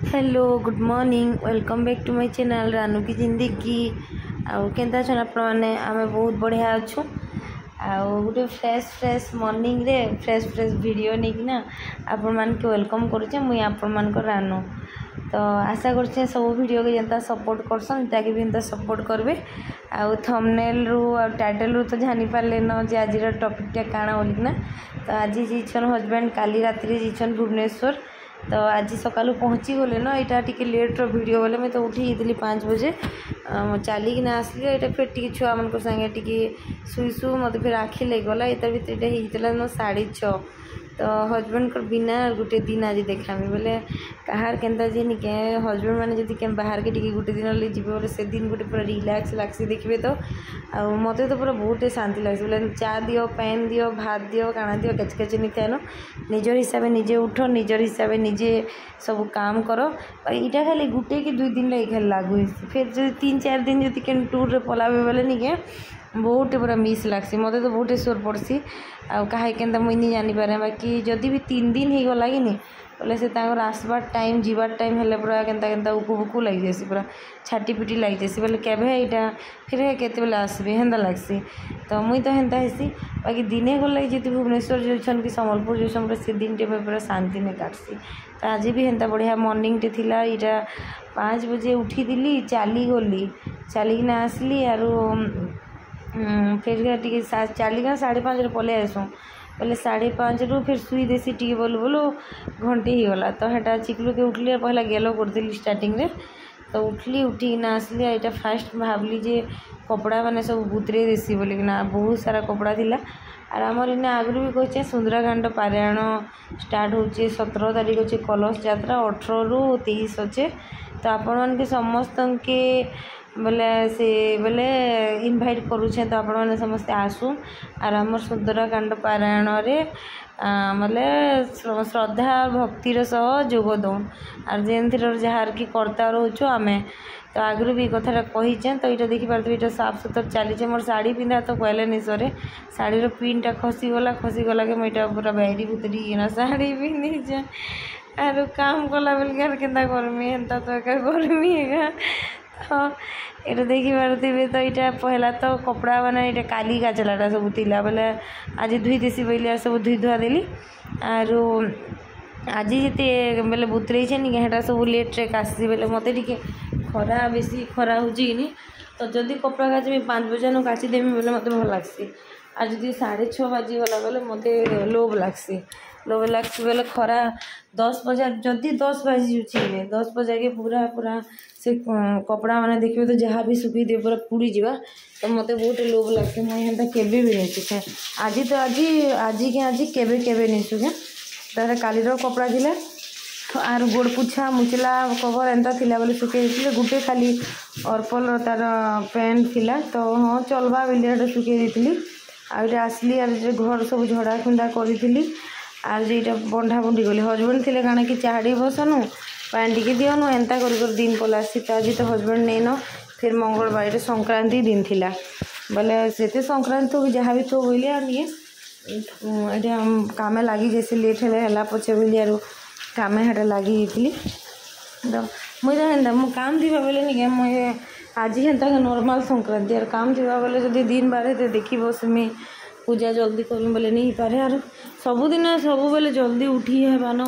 Hello good morning welcome back to my channel Ranu की जिंदगी। आउ केंता छन आप माने आमे बहुत बढ़िया अच्छू। आउ गोटे फ्रेश मॉर्निंग रे फ्रेश वीडियो नहीं कि ना आपण मान के वेलकम करूचे मुई आपण मान को रानू। तो आशा करछे सब वीडियो के जनता सपोर्ट करसन ताकि भी जनता सपोर्ट करबे। आउ थंबनेल रु आ टाइटल रु तो जानि पारले न जे आज टॉपिक टा काना बोली ना। तो आज जीछन हस्बैंड काली रात्रि जीछन भुवनेश्वर। तो आज सकालू पहुँची गले ना यहाँ टी लेट्र वीडियो बोले मैं तो उठी थी 5 बजे चलिकिना आसली यहाँ फिर टी छुआ मान संगे टी शुई मत फिर आखि लगला ये भर होता 6:30। तो हस्बैंड को बिना गोटे दिन आज देखामी बोले कहार केन्ता जे निके हस्बैंड मैंने जब क्या बाहर के टी गोटे दिन जी बोले से दिन गोटे पूरा रिलैक्स लग्सी देखिए। तो मत तो पूरा बहुत शांति लग्स बोले चा दियो पैन दियो भात दियो काना दियो केच नहीं था न निजर हिसाब से निजे उठ निजर हिसाब से निजे सब काम कर। यहाँ खाली गोटे कि 2 दिन लगे खाली लागू फिर जो 3-4 दिन जो क्या टूर रे पलाबे बोले निके बहुत पूरा मिस लग्सी मत तो बहुत स्वर पड़सी आ कहीं के मुई नहीं जानीपारे। बाकी जदि भी 3 दिन हो गला कि बोले से आसबार टाइम जीवार टाइम हेल्ले पूरा केन्ता उकु बुकु लग जासी पूरा छाटी पिटी लग जासी बोले केभे यहाँ फिर केते बेले आसबे हेन्ता लग्सी। तो मुई तो हेन्ता हेसी बाकी दिने गल जी भुवनेश्वर जो कि सम्बलपुर जो समय से दिन टे पूरा शांति में काटसी। तो आज भी हेन्ता बढ़िया मॉर्निंग टे थिला यहाँ 5 बजे उठी दिली चली गली चलिकिना आसली आरु फिर टी चलिका 5:30 पलि आसू बोले 5:30 रु फिर शुई देसी टी बोलू बोलू घंटे ही गला। तो हेटा चिकलू के उठली पहला गेलो करदी स्टार्टिंग रे। तो उठली उठिना आसली यहाँ फास्ट भावली जे कपड़ा मैंने सब बुतरे देसी बोलिकिना बहुत सारा कपड़ा थिला। आर आमर इन आगु भी कहे सुंदराकांड पारायण स्टार्ट होचे 17 तारीख अच्छे कलश यात्रा 18 रु 23 अच्छे। तो आपण मान के समस्त के बोले से बोले इनभाइट करुचे। तो आपण मैंने समस्ते आसू आर आमर सुंदराकांड पारायण रे बोले श्रद्धा भक्तिर सह जोग दौन आर जेन जार की कर्ता रोचु आमे। तो आगु भी कथा कहीचे। तो यहाँ देखिपारे ये साफ सुथर चलीचे मोर शाढ़ी पिंधा तो कहले नहीं सरे शाढ़ीर पिनटा खसीगला कि मुझे पूरा बैरी भुतरी किना शाढ़ी पिंधीचे आर काम कला बेल के गर्मी हेन्ता तो एक गर्मी है। तो ये देखिपे तो यहाँ पहला तो कपड़ा मैंने ये काली काचलाटा सब थिला बोले आज धुई देसी बोली सब धुई धुआ देली आर आज जिते बोले बुतरे हेटा सब लेट्रे कासी बोले मत खरा बेसी खरा हो। तो जदि कपड़ा काचे 5 बजे न काचिदेमी बोले मत भल लग्सी आज जब 6:30 बाजीगला बोले मत लोभ लग्सी बोले खरा 10 बजे जदि 10 बाजी 10 बजे के पूरा पूरा से कपड़ा मैंने देखिए तो जहाँ भी सुखी दे पूरा पुड़ी जावा। तो मत बहुत लोभ लगे मुझे हेन्ता केवे भी नहीं सुखे आज तो आज केवे नहीं सुखे। तार कालीर कपड़ा थिला आर गोड़ पुछा मुचला कवर एंता थिला बोले सुखे देते गोटे खाली अर्पल तार पैंट थिला। तो हाँ चलवा बोले सुखे देती आठ आसली आर घर सब झड़ा खुंदा करी आर जो बंधा बुंधी गली हजबैंड थे कण कि चाड़ी बसनु पानी टिके दियनु एंता कर दिन पलासी। तो आज तो हजबैंड नहीं न फिर मंगलवार संक्रांति दिन थिला बोले से संक्रांति तो जहाँ भी तो बोले आर ये काम लगी जैसे लेट है पचे बोली आर काम हेटा लगी। तो मुझे हेन्ता मो काम थी बोले नहीं मुझे आज हेन्ता नॉर्मल संक्रांति आर काम थी बोले जब दिन बारे तो देखी बस में पूजा जल्दी करमी बोले नहीं पारे आर सबुदिन सब बोले जल्दी उठी हेबान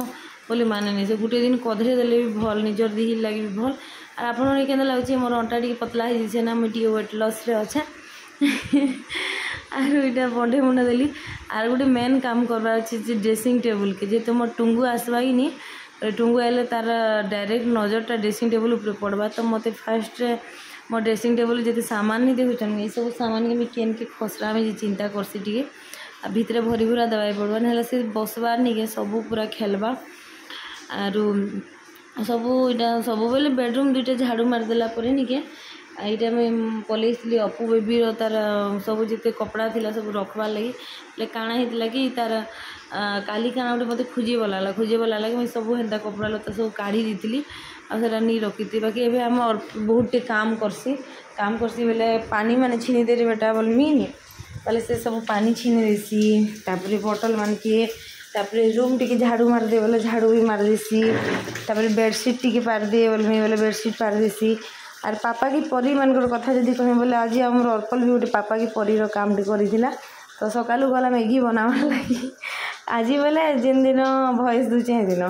बोले माने नहीं से गोटे दिन कधरे देले भी भल निजर देह लगे भी भल। आर आपन के लगे मोर अंटा टी पतला हो ना मुझे वेट लॉस रे अच्छा आर इटा बंधे मुंडा देली आर गोटे मेन काम करवा अच्छे ड्रेसिंग टेबल के जे तुम टुंगु आसवा कि नहीं टुंगु आइले तार डायरेक्ट नजरटा ड्रेसिंग टेबल ऊपर पड़वा। तो मत फास्ट मो ड्रेसिंग टेबल जिते सामान नहीं देखुन ये सब सामान के केन के खसरा में चिंता करसी टी भितर भरी भूरा दवाई पड़वा ना से बसबार नहीं सब पूरा खेलवा आर सब यहाँ सब बोले बेडरूम 2टा झाड़ू मारदेला नहीं यहाँ मैं पलैली अपू बेबी तार सब जिते कपड़ा थिला सब रखबार लगी काଣା होता कि तार काली काଣା गोटे मत खोजेबला लगे सब हेन्ता कपड़ा लता सब काढ़ी दी आसा नहीं रखी थी। बाकी एवं आम बहुत काम करसी बोले पानी मैंने छीनी दे बेटा बोलमी नहीं बोले से सब पानी छीनी देसी तापर बोतल मान के तापर रूम टी झाड़ू मारदे बोले झाड़ू भी मारदेसी तापर बेडसीट टी पारदे बोले बोले बेडसीट पारदेसी आर पापा की परी मान कथा जब कह बोले आज आम अर्पल भी गोटे पापा की परीर काम करा तो सका गला मैगी बनावा लगी आज बोले जिन दिन भॉइस दूचे दिन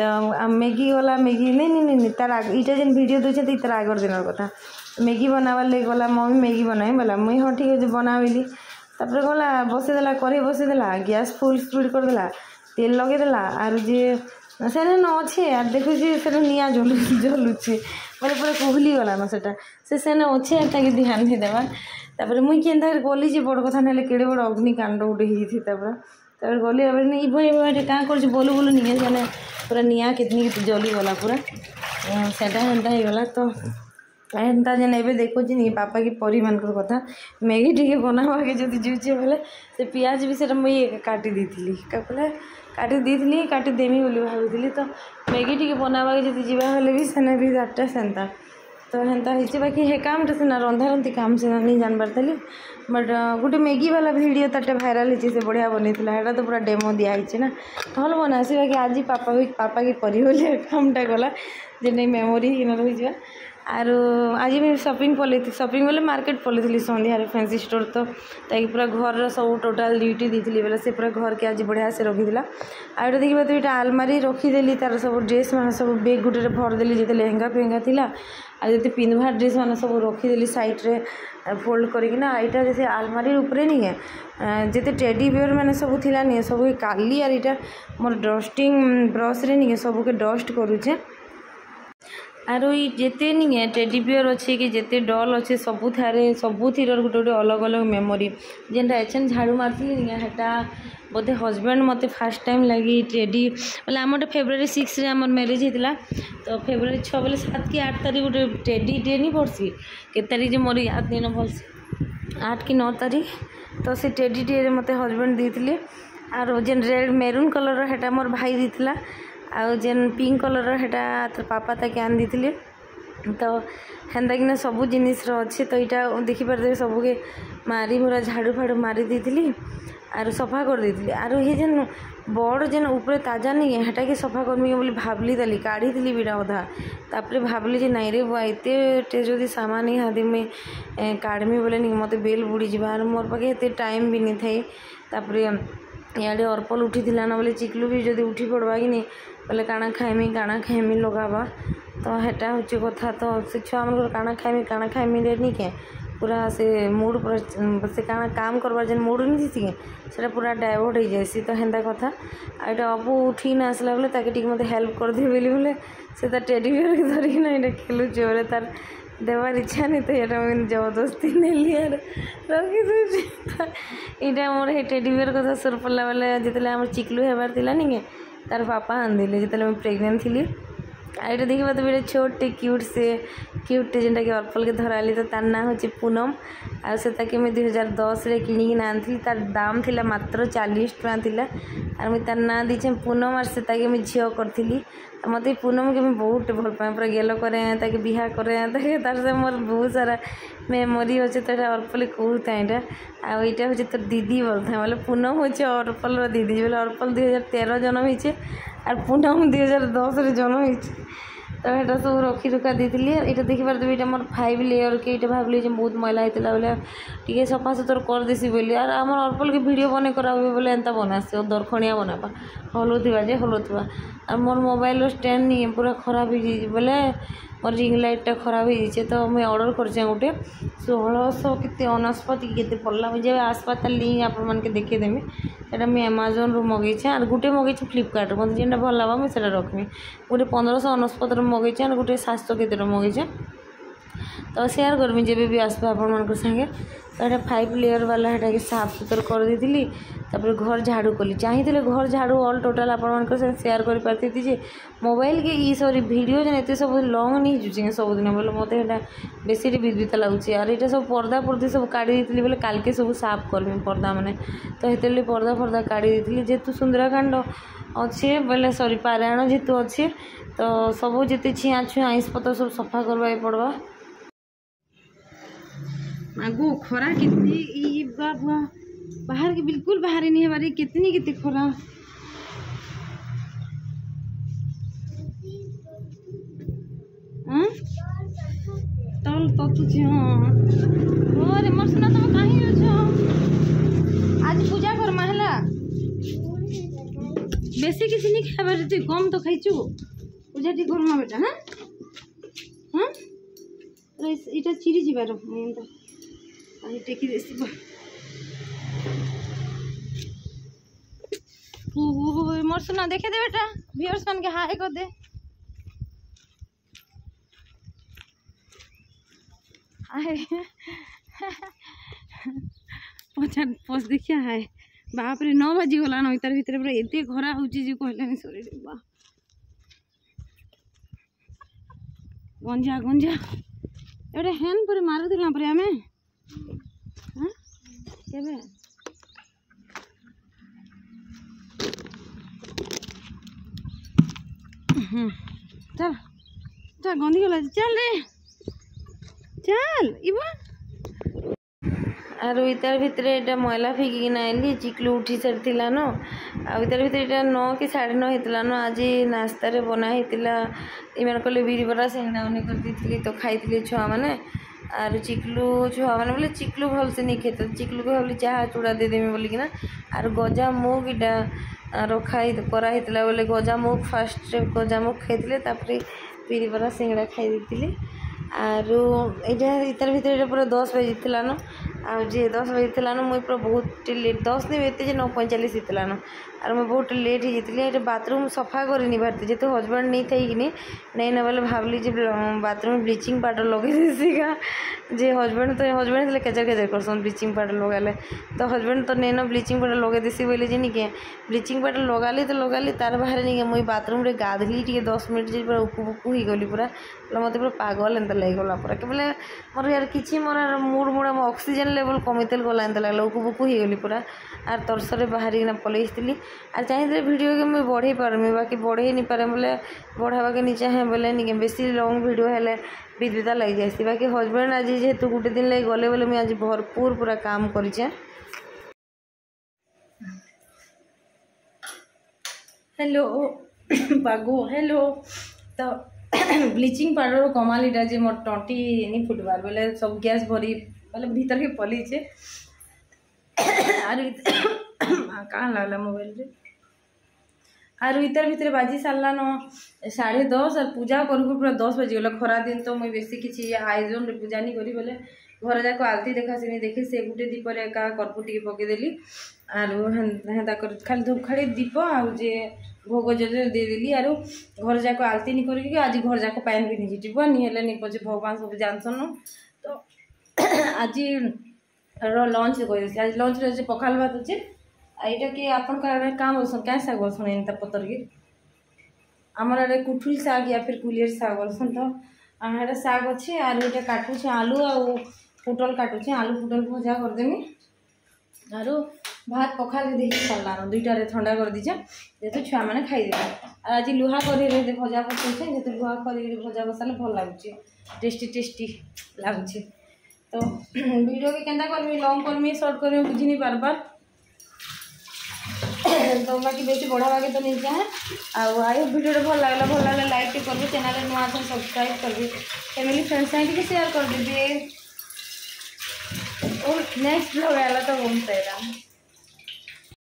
तो मैगी गला मैगी नहीं तार इटा जेन वीडियो दूचे तार आगर दिन कथा मैगी बनावार लगे गला मम्मी मैगी बनाए बोला मुई हाँ ठीक अच्छे बनाविली तापर गला बसईदेला कढ़ई बसईदेला गैस फुल स्पीड करदेला तेल लगेदेला आर जे से न अच्छे आर देखु से निआ जलुचे बोले पूरा कुहली गला न से अच्छे ताकि ध्यान नहीं देवा तापर मुई के गली बड़ कथा ना केड़े बड़ अग्निकांड गोटे होता गली ये क्या कर बोलू बोलू निए जाने पूरा निआ कितनी जली गला पूरा सेटा हेन्ता होगला तो हेन्ता जेन ए देखो पापा की परी मान कथा मैगी टी बनावाके जो जुचे बोले से पियाज भी से मुझे काटी दी काटिदेमी बोली भावी तो मैगी टी बनावाके जो जावाले भी सेने भी आठटा सेन्ता तो हेन्ता होती बाकी हे कामटा से रंधा रंधी काम से नहीं जानबार थी बट गोटे मैगी वाला वीडियो ताटे भाइराल होती से बढ़िया बनई है तो पूरा डेमो दिखाई ना भल बनासी बाकी आज पापा की परी बोली कामटा गला जे नहीं मेमोरी रही आर आज भी शॉपिंग बोले मार्केट पलि सन्धार फैंसी स्टोर तो पूरा घर सब टोटाल ड्यूटी दी बोले से पूरा घर के आज बढ़िया से रखीला आगे देखिए तो यहाँ आलमारी रखीदेली तार सब ड्रेस मान सब बेग गुटे भरदेली जो लेहेंगा फेहेंगा थिला आज जो पिंधवा ड्रेस मान सब रखीदेली सैड्रे फोल्ड करना यहाँ जैसे आलमारी उपरे नहीं है जिते टेडी बियर मैंने सब थिला नहीं सब काली आर यहाँ मोर डस्टिंग ब्रश रे नहीं सब के डस्ट करुचे आर जिते नहीं है टेडी बियर अच्छे कि जिते डल अच्छे सबू गोटे गोटे अलग अलग मेमोरी जेनटा एचन झाड़ू मारती है बोधे हजबैंड मत फास्ट टाइम लगी टेडी बोले आम फेब्रुआरी 6 रे आम मैरिज होता तो फेब्रुआरी 6 बोले 7 कि 8 तारीख गोटे टेडी डे नहीं पड़सी के तारीख मोर याद नहीं न भल 8 कि 9 तारीख तो से टेडी डे मत हजबैंड देते आर जेन रेड मेरून कलर है मोर भाई देता आउ जेन पिंक कलर है तो पापा ताके आन दी तो हेन्ता कि सबू जिनिस अच्छे तो यहाँ देखिपारे सबके मारी पूरा झाड़ू फाड़ू मारी दी आर सफा कर दी आर ये जेन बड़ जेन ऊपर ताजा नहीं है हेटा कि सफा करमी बोली भावली ताली काढ़ी थी बीड़ा अधा तापर भावली जे नाई रे बुआ एत जो सामान ही हाथी में काढ़मी बोले नहीं मत बेल बुड़ी जावार मोर पाखे एत टाइम भी नहीं थाई तापर इे अर्पल उठी थी ना बोले चिकलू भी जब उठी पड़वा कि नहीं बोले काଣା खाएमी लगावा तो हेटा हूँ कथा तो से छुआ मन काଣା खाएमी रे नहीं क्या पूरा से मूड पूरा से काଣା काम करवार जेन मूड नहीं थी से पूरा डाइवर्ट हो जाए तो हेन्ता कथा आईटा अबू उठी ना आसला बोले ताके मत हेल्प कर दे बोले से टेडी बियर के धरिकी ना खेलुचे बोले तार देवार इच्छा नहीं तो यहाँ मुझे जबरदस्ती नेली आर रखी दूसरी यहाँ मोर हे टेडी बियर कथा सुर पड़ा बोले जिते आम चिकलू हेबार थिला नहीं तार पापा आंदे जिते मुझे प्रेग्नेंट थी आईटा देखा तो बेटे छोटे क्यूटे जेनटा कि अर्पल के धराली तो तार ना हूँ पूनम आ से ताके मुझे 2010 रे किणिकी आनी तार दाम थिला मात्र 40 टଙ୍କା थिला आर मुझे तार ना दीचे पूनम आर से ताके मुझे झील करी मत पूनम के मुझे बहुत भल पाए पूरा गेल करें ताके बिहा करें तार से मोर बहुत सारा मेमोरी अच्छे तो अर्पल कहता यहाँ आईटा हूँ तो दीदी बोलता बोले पूनम हूँ अर्पल दीदी बोले अर्पल 2013 जन्म होचे आर पूनम 2010 रे जन्म होचे तो यहाँ सब रखी रुखा दी यहाँ देखिपार तो यहाँ मोर 5 लेयर के ये भाविली बहुत मैला होता बोले टी सफा सुतर कर देसी बोली यार आम अर्पल के वीडियो बने करा बोले एंता बनासी दरखणिया बनाबा हलुवा और मोर मोबाइल स्टैंड नहीं पूरा खराब हो बोले मोर रिंग लाइटा खराब हो तो मुझे ऑर्डर कर गोटे 1600 के 69 के पड़ला मुझे आसपा तार लिंक आप देखेदेमी सेटा मुझे अमेजन रू मगेचे और गोटे मगेचे फ्लिपकार्ट मत जेनटा भल लगा मुझे रखमी गोटे 1569 मगेचे और गोटे 700 के मगेचे तो शेयर करमी जब भी आसपा आपण संगे तो यहाँ 5 लेयर वाला है साफ सुतर कर दी तापर घर झाड़ू कली चाहिए घर झाड़ू ऑल टोटाल आपण शेयर कर पार्टी जे मोबाइल के ई सॉरी वीडियो जन एत सब लंग नहीं जुचे सब दिन बोले मत बेसी विद्युत लगुच और ये सब पर्दा पर्दी सब काढ़ी दी बोले काल के सब साफ करमी पर्दा मैंने तो ये पर्दा फर्दा काढ़ी दी जेतु सुंदराकांड अच्छे बोले सॉरी पारायण जेतु अच्छे तो सब जिते छिया छुआ आईस पतर सब सफा करवा पड़वा आगो खरा कितनी बाहर के बिल्कुल बाहर नहीं है बारी कितनी खरा तल ततुची हाँ अरे मोर सुना तुम कहीं अछ आज पूजा करमा है बेसी किसी नहीं खाबार तु कम तो खाइचु पूजा टी करमा बेटा हाँ हाँ इटा चिरी जीवार तो टेकी देसी मोर सुना देखे दे बेटा व्यूअर्स मान के हाय कर दे हाय पोस्ट देखिया हाय बाप रे 9 बजी गला न तार भीतर पूरा एते खरा होची जे कहले सॉरी रे बा गंजा गंजा एडे हैन पर मार दिला पर हमें हां केबे चल चल गंदी गला चल रे चल इबा आरो इतार भितरे एटा मैला फिकी ना आइली चिकलू उठी सारथिला न आ इतार भितरे एटा 9 कि 9:30 हेतला न आज नाश्ता रे बना हेतला इमान कले बीरी बरा सेंगना उन्हें कर दिथली तो खाइतले छुआ माने आरो चिकलू छुआ माने बोले चिकलू भल से नहीं खेत चिकलू को बोले चाहा चूड़ा दे देमी बोली कि ना आरो गजा मुग इटा रखाई करा हेतला बोले गजा मुग फास्ट गजा मुग खाइतले तापरे बीरी बरा सेंगड़ा खाइ दिथली आरो एटा इतार भितरे पूरा 10 बजे थिला न आ जे 10 बजे थिला न मुई पूरा बहुत लेट 10 नहीं बेते जे 9:45 हितला न आर मैं बहुत लेट ही जितली एटा बाथरूम सफा करी नहीं भारती जे तो हस्बैंड नहीं थई कि नहीं ना बोले भावली जे बाथरूम ब्लीचिंग पाउडर लगे देसीगा जे हस्बैंड थे केचर केचर करसन ब्लीचिंग पाउडर लगाले तो हस्बैंड तो नहीं ना ब्लीचिंग पाउडर लगे देसी बोले जे नहीं के ब्लीचिंग पाउडर लगाली तार बाहर नहीं मुई बाथरूम रे गाधली टी 10 मिनट जे पूरा उकु उकु ही गली पूरा मत पूरा पागल एंता लग गला पूरा के बोले मोर यार किछि मोर मूड मुड़ा मो ऑक्सीजन लेवल कमितेल गला एंता लगला उकु उकु ही गली पूरा आर तरसरे बाहर ना पलैसली आर चाहिए वीडियो के मुझे बढ़े पारमी बाकी बढ़े नहीं पारे बोले बढ़ावा के नहीं चाहे बोले नहीं बेसी लॉन्ग वीडियो हेले विद्युता लग जाए बाकी हस्बैंड आज जेहेतु गोटे दिन लगे गले बोले मुझे आज भरपूर पूरा काम करें हेलो बागो हेलो तो ब्लीचिंग पाउडर कमालीटा जे मोर टंटी नहीं फुटबार बोले सब गैस भरी बोले भीतर के पलीचे आर कहाँ लगला मोबाइल रे आर इतर भितर बाजी सारा न 10:30 और पूजा करू पूरा 10 बजे गला खरा दिन तो मुझे बेसी किसी आयोजन रे पूजा नहीं करी बोले घर जाक आलती देखा से नहीं देखी से गुटे दीप एका कर्पूर टी पकईदेली आर हेन्ता कर खाली धूपखाड़ी दीप आउ जे भोग जले देदेली आर घर जाक आलती नहीं करी आज घर जाक पैन भी नहीं जीव नहीं नहीं पचे भगवान सब जानसन तो आज लंच कही आज लंच रे पखाल भात अच्छे यहाँ कि आपन काम बोलसन क्या शाग बोलसन एनता पतर के आमर आड़े कुठुल शाग या फिर कुलियर शाग बोलसन तो यहाँ शाग अच्छे आर ये काटुचे आलू आ पुटल काटुचे आलू पुटल भजा करदेमी आरो भात पखाल दे सारा 2टारे ठंडा कर दीचे जेहेतु छुआ मैंने खाईदे आज लुहा कड़े भजा बसौचे जेहेतु लुहा कड़े भजा बसाले भल लगुच टेस्टी लगुच तो वीडियो के केंता करमी लॉन्ग करमी शॉर्ट करमी बुझी नहीं पारबार तो बाकी बेसी बढ़ावा के तो नहीं चाहे आई वीडियो भल लगे लाइक करबे चैनल नुआ सब्सक्राइब करबे फैमिली फ्रेंड्स के शेयर कर देबे और नेक्स्ट ब्लॉग आला तो बहुत सारा